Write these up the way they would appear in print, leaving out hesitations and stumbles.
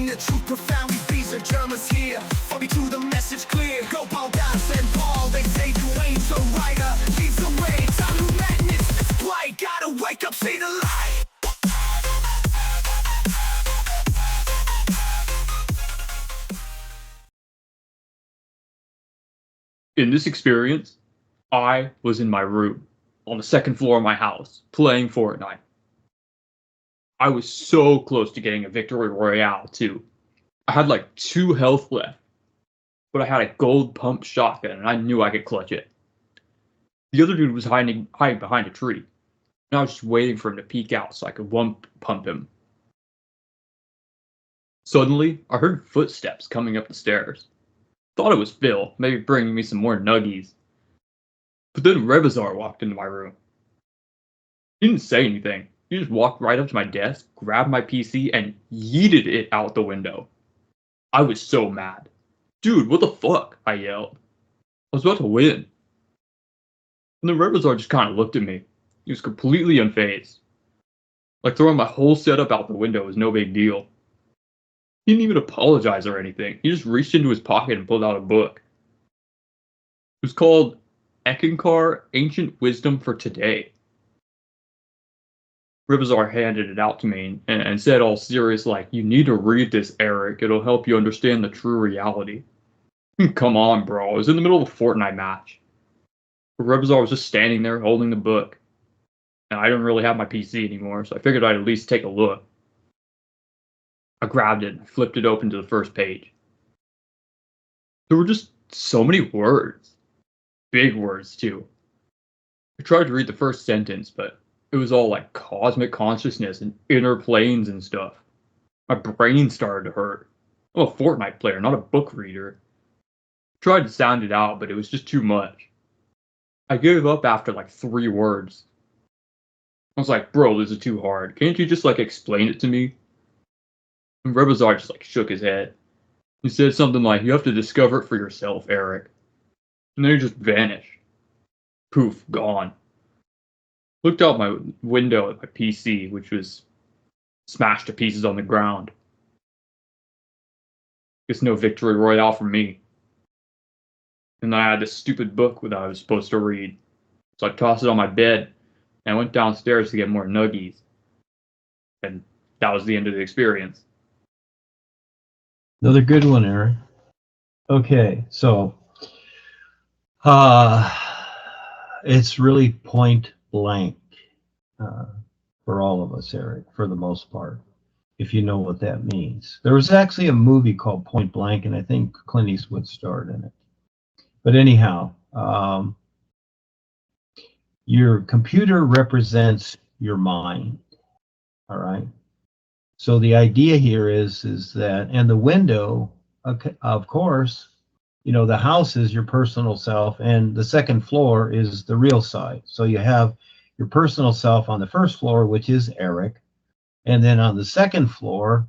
the truth profound. Rebisar Germans here. Follow me to the message clear. Go Paul, Das, and Paul. They say Duane the writer leads the way. Time to madness, it's bright. Gotta wake up, see the light. In this experience, I was in my room on the second floor of my house playing Fortnite. I was so close to getting a victory royale too. I had like 2 health left, but I had a gold pump shotgun and I knew I could clutch it. The other dude was hiding behind a tree, and I was just waiting for him to peek out so I could one pump him. Suddenly, I heard footsteps coming up the stairs. Thought it was Phil, maybe bringing me some more nuggies. But then Rebisar walked into my room. He didn't say anything. He just walked right up to my desk, grabbed my PC, and yeeted it out the window. I was so mad. Dude, what the fuck? I yelled. I was about to win. And then Rebisar just kind of looked at me. He was completely unfazed. Like throwing my whole setup out the window was no big deal. He didn't even apologize or anything. He just reached into his pocket and pulled out a book. It was called Eckankar, Ancient Wisdom for Today. Rebisar handed it out to me and said all serious like, "You need to read this, Eric. It'll help you understand the true reality." Come on, bro. I was in the middle of a Fortnite match. Rebisar was just standing there holding the book. And I didn't really have my PC anymore, so I figured I'd at least take a look. I grabbed it and flipped it open to the first page. There were just so many words. Big words, too. I tried to read the first sentence, but it was all like cosmic consciousness and inner planes and stuff. My brain started to hurt. I'm a Fortnite player, not a book reader. I tried to sound it out, but it was just too much. I gave up after like 3 words. I was like, "Bro, this is too hard. Can't you just like explain it to me?" And Rebisar just like shook his head. He said something like, "You have to discover it for yourself, Eric." And then he just vanished. Poof, gone. Looked out my window at my PC, which was smashed to pieces on the ground. Guess no victory royale for me. And then I had this stupid book that I was supposed to read. So I tossed it on my bed and I went downstairs to get more nuggies. And that was the end of the experience. Another good one, Eric. Okay, so it's really point blank for all of us, Eric, for the most part, if you know what that means. There was actually a movie called Point Blank, and I think Clint Eastwood starred in it. But anyhow, your computer represents your mind, all right? So the idea here is that, and the window, of course, you know, the house is your personal self, and the second floor is the real side. So you have your personal self on the first floor, which is Eric, and then on the second floor,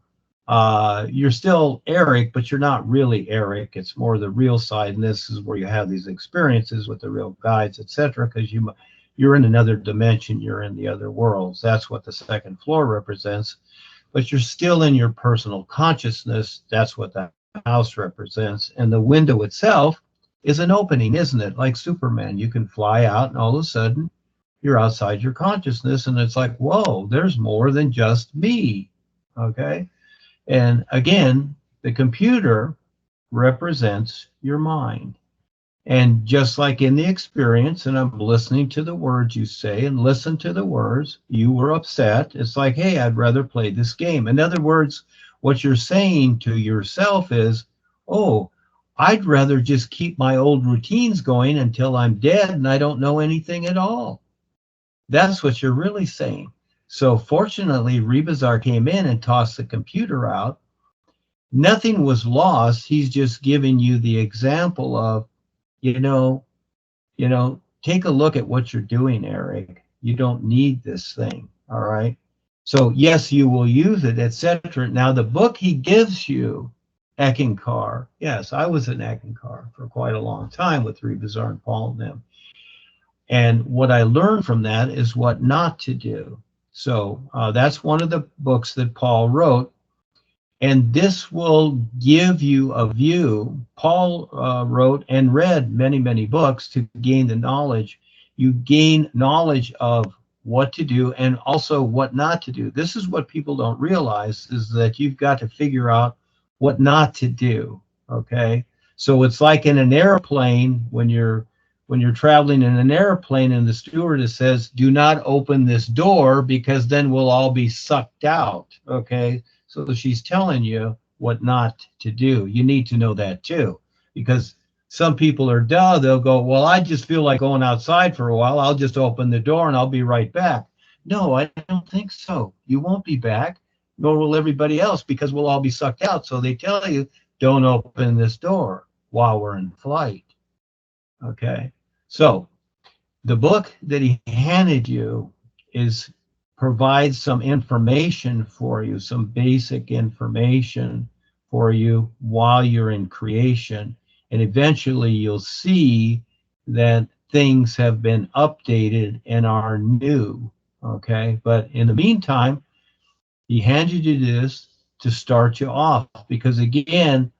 you're still Eric, but you're not really Eric. It's more the real side, and this is where you have these experiences with the real guides, etc., because you're in another dimension, you're in the other worlds. That's what the second floor represents. But you're still in your personal consciousness. That's what that house represents. And the window itself is an opening, isn't it? Like Superman, you can fly out and all of a sudden you're outside your consciousness, and it's like, whoa, there's more than just me, okay? And again, the computer represents your mind. And just like in the experience, and I'm listening to the words you say and listen to the words, you were upset. It's like, hey, I'd rather play this game. In other words, what you're saying to yourself is, oh, I'd rather just keep my old routines going until I'm dead and I don't know anything at all. That's what you're really saying. So fortunately, Rebisar came in and tossed the computer out. Nothing was lost. He's just giving you the example of, you know, take a look at what you're doing, Eric. You don't need this thing, all right? So yes, you will use it, etc. Now the book he gives you, Eckankar, yes, I was in Eckankar for quite a long time with Rebisar and Paul and them. And what I learned from that is what not to do. So that's one of the books that Paul wrote. And this will give you a view. Paul wrote and read many, many books to gain the knowledge. You gain knowledge of what to do and also what not to do. This is what people don't realize, is that you've got to figure out what not to do. Okay, so it's like in an airplane, when you're traveling in an airplane and the stewardess says, do not open this door because then we'll all be sucked out. Okay, so she's telling you what not to do. You need to know that too, because some people are dull. They'll go, well, I just feel like going outside for a while. I'll just open the door and I'll be right back. No, I don't think so. You won't be back, nor will everybody else, because we'll all be sucked out. So they tell you, don't open this door while we're in flight. Okay. So the book that he handed you provides some information for you, some basic information for you while you're in creation. And eventually you'll see that things have been updated and are new. Okay. But in the meantime, he handed you this to start you off, because again,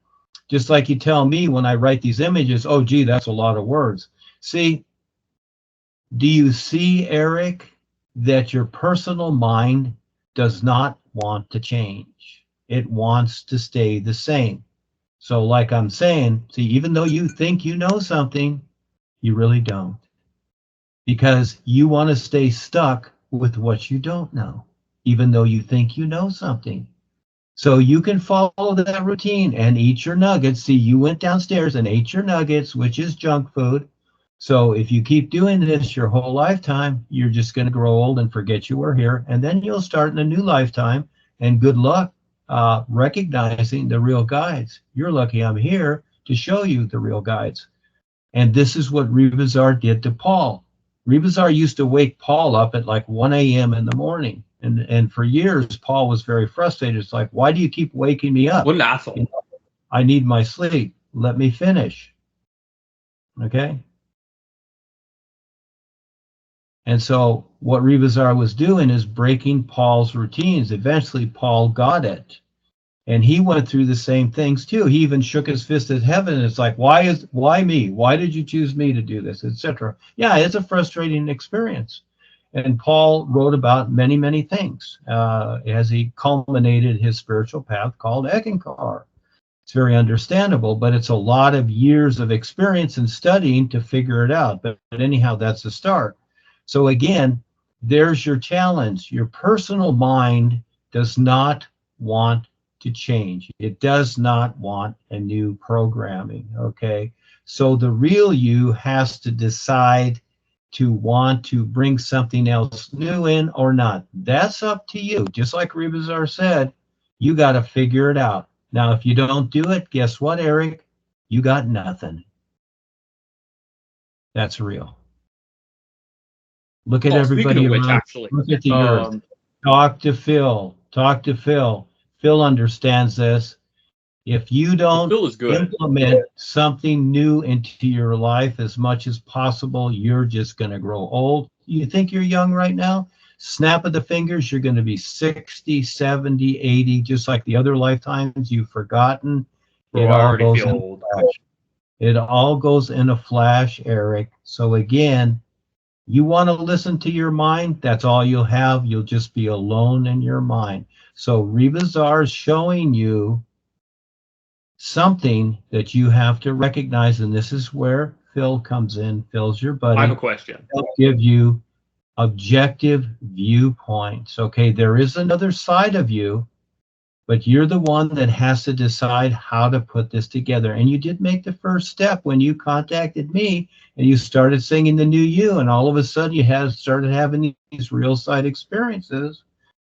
just like you tell me when I write these images, oh, gee, that's a lot of words. See, do you see, Eric, that your personal mind does not want to change? It wants to stay the same. So like I'm saying, see, even though you think you know something, you really don't. Because you want to stay stuck with what you don't know, even though you think you know something. So you can follow that routine and eat your nuggets. See, you went downstairs and ate your nuggets, which is junk food. So if you keep doing this your whole lifetime, you're just going to grow old and forget you were here. And then you'll start in a new lifetime. And good luck recognizing the real guides. You're lucky I'm here to show you the real guides. And this is what Rebisar did to Paul. Rebisar used to wake Paul up at like 1 a.m. in the morning. And for years, Paul was very frustrated. It's like, why do you keep waking me up? What an asshole. You know, I need my sleep. Let me finish. Okay? And so what Rebisar was doing is breaking Paul's routines. Eventually, Paul got it. And he went through the same things too. He even shook his fist at heaven. And it's like, why me? Why did you choose me to do this, etc.? Yeah, it's a frustrating experience. And Paul wrote about many, many things as he culminated his spiritual path called Eckankar. It's very understandable, but it's a lot of years of experience and studying to figure it out. But anyhow, that's the start. So again, there's your challenge. Your personal mind does not want to change. It does not want a new programming, okay? So the real you has to decide to want to bring something else new in or not. That's up to you. Just like Rebisar said, you got to figure it out. Now, if you don't do it, guess what, Eric? You got nothing. That's real. Look at everybody speaking of which, around. actually, Look at the earth. Talk to Phil. Talk to Phil. Phil understands this. If you don't Phil is good. implement something new into your life as much as possible, you're just going to grow old. You think you're young right now? Snap of the fingers, you're going to be 60, 70, 80, just like the other lifetimes you've forgotten. Bro, It I all already goes feel in old. a flash. It all goes in a flash, Eric. So again, you want to listen to your mind, that's all you'll have. You'll just be alone in your mind. So Rebisar is showing you something that you have to recognize, and this is where Phil comes in. Phil's your buddy. I have a question. He'll give you objective viewpoints. Okay, there is another side of you, but you're the one that has to decide how to put this together. And you did make the first step when you contacted me and you started singing the new you, and all of a sudden you started having these real side experiences,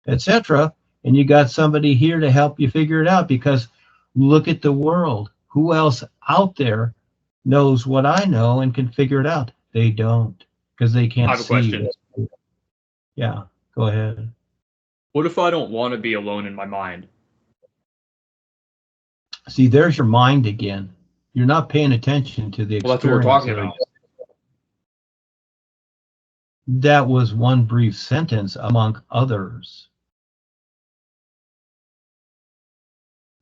etc. And you got somebody here to help you figure it out, because look at the world. Who else out there knows what I know and can figure it out? They don't, because they can't I have a see question. you. Yeah, go ahead. What if I don't want to be alone in my mind? See, there's your mind again. You're not paying attention to the experience. Well, that's what we're talking about. That was one brief sentence among others.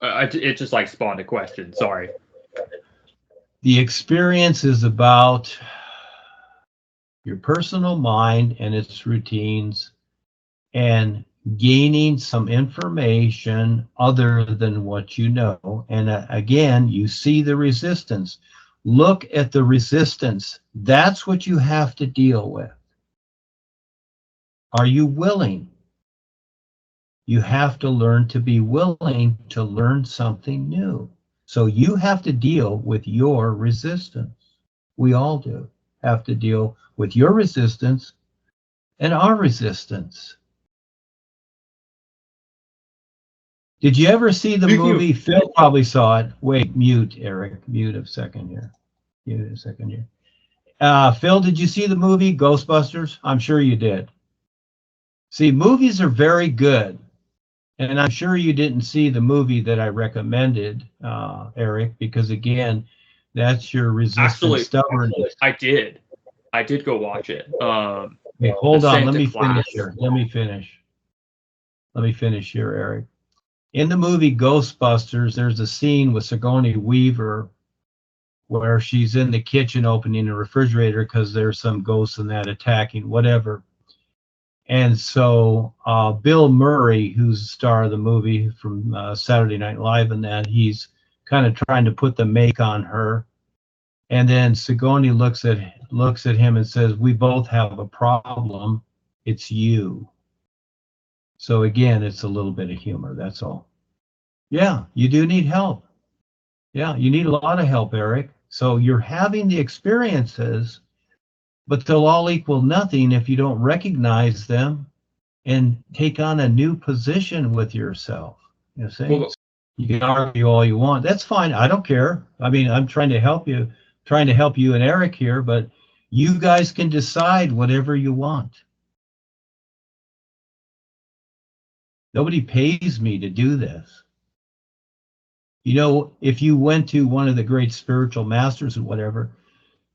It just like spawned a question. Sorry. The experience is about your personal mind and its routines and gaining some information other than what you know. And again, you see the resistance. Look at the resistance. That's what you have to deal with. Are you willing? You have to learn to be willing to learn something new. So you have to deal with your resistance. We all do have to deal with your resistance and our resistance. Did you ever see the movie? Phil probably saw it. Wait, mute, Eric. Mute a second here. Mute a second here. Phil, did you see the movie Ghostbusters? I'm sure you did. See, movies are very good. And I'm sure you didn't see the movie that I recommended, Eric, because again, that's your resistance, stubbornness. I did go watch it. Okay, hold on. Let me finish here. Let me finish here, Eric. In the movie Ghostbusters, there's a scene with Sigourney Weaver where she's in the kitchen opening the refrigerator because there's some ghosts in that attacking, whatever. And so Bill Murray, who's the star of the movie from Saturday Night Live, and that he's kind of trying to put the make on her. And then Sigourney looks at him and says, "We both have a problem. It's you." So again, it's a little bit of humor. That's all. Yeah, you do need help. Yeah, you need a lot of help, Eric. So you're having the experiences, but they'll all equal nothing if you don't recognize them and take on a new position with yourself. You see? Well, you can argue all you want. That's fine. I don't care. I mean, I'm trying to help you and Eric here, but you guys can decide whatever you want. Nobody pays me to do this. You know, if you went to one of the great spiritual masters or whatever,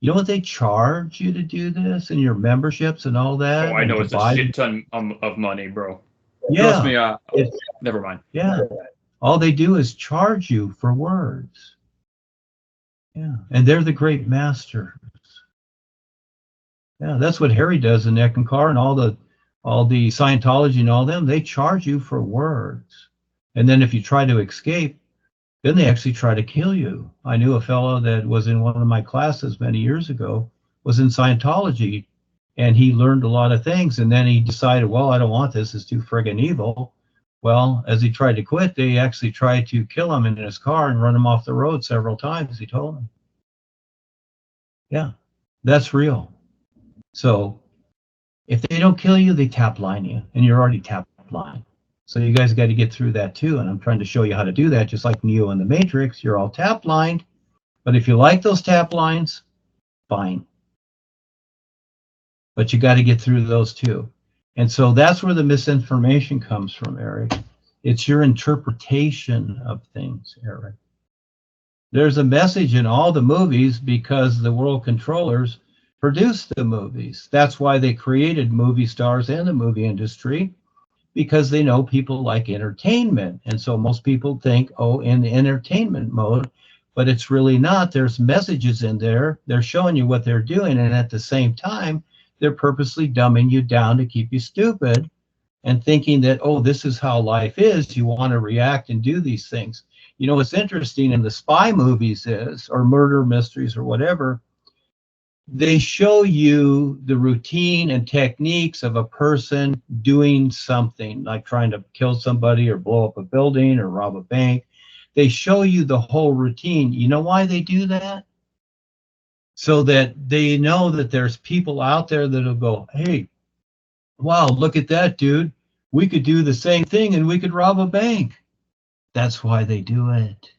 you know what they charge you to do this and your memberships and all that? Oh, I know, it's a shit ton of money, bro. Yeah. Trust me, never mind. Yeah. All they do is charge you for words. Yeah. And they're the great masters. Yeah, that's what Harry does in Eckankar and all the Scientology and all them. They charge you for words. And then if you try to escape, then they actually try to kill you. I knew a fellow that was in one of my classes many years ago, was in Scientology, and he learned a lot of things, and then he decided, well, I don't want this, it's too friggin' evil. Well, as he tried to quit, they actually tried to kill him in his car and run him off the road several times, he told me. Yeah, that's real. So if they don't kill you, they tap line you, and you're already tap line. So you guys got to get through that too, and I'm trying to show you how to do that, just like Neo in the Matrix. You're all tap lined, but if you like those tap lines, fine. But you got to get through those too. And so that's where the misinformation comes from, Eric. It's your interpretation of things, Eric. There's a message in all the movies because the world controllers produced the movies. That's why they created movie stars and the movie industry, because they know people like entertainment. And so most people think, oh, in the entertainment mode, but it's really not. There's messages in there. They're showing you what they're doing. And at the same time, they're purposely dumbing you down to keep you stupid and thinking that, oh, this is how life is. You want to react and do these things. You know, what's interesting in the spy movies is, or murder mysteries or whatever, they show you the routine and techniques of a person doing something, like trying to kill somebody or blow up a building or rob a bank. They show you the whole routine. You know why they do that? So that they know that there's people out there that'll go, hey, wow, look at that, dude. We could do the same thing and we could rob a bank. That's why they do it.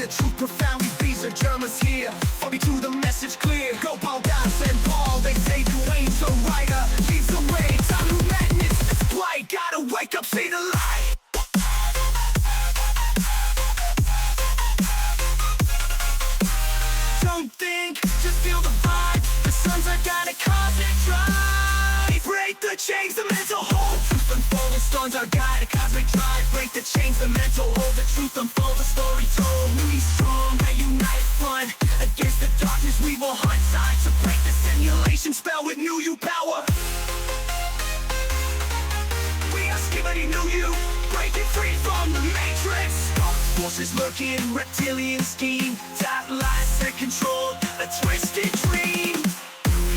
Truth profoundly, these are Germans here. For me to the message clear. Go Paul, Das and Paul. They say Duane The Writer leads the way. Time to madness, it's blight. Gotta wake up, see the light. Don't think the mental hold. Truth unfolding, storms our guide. A cosmic drive, break the chains, the mental hold. The truth unfolds, the story told. We strong, we unite front. Against the darkness we will hunt. Signs to break the simulation spell with new you power. We are skibidi new you, breaking free from the matrix. Dark forces lurking, reptilian scheme. Dark lies that control a twisted dream.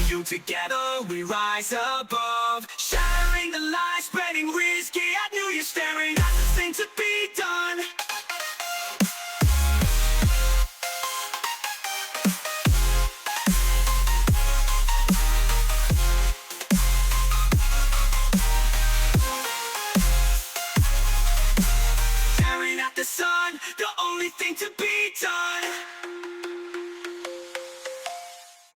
You together we rise above, shattering the lies, spreading risky. I knew you staring at the thing to be done. Staring at the sun, the only thing to be done.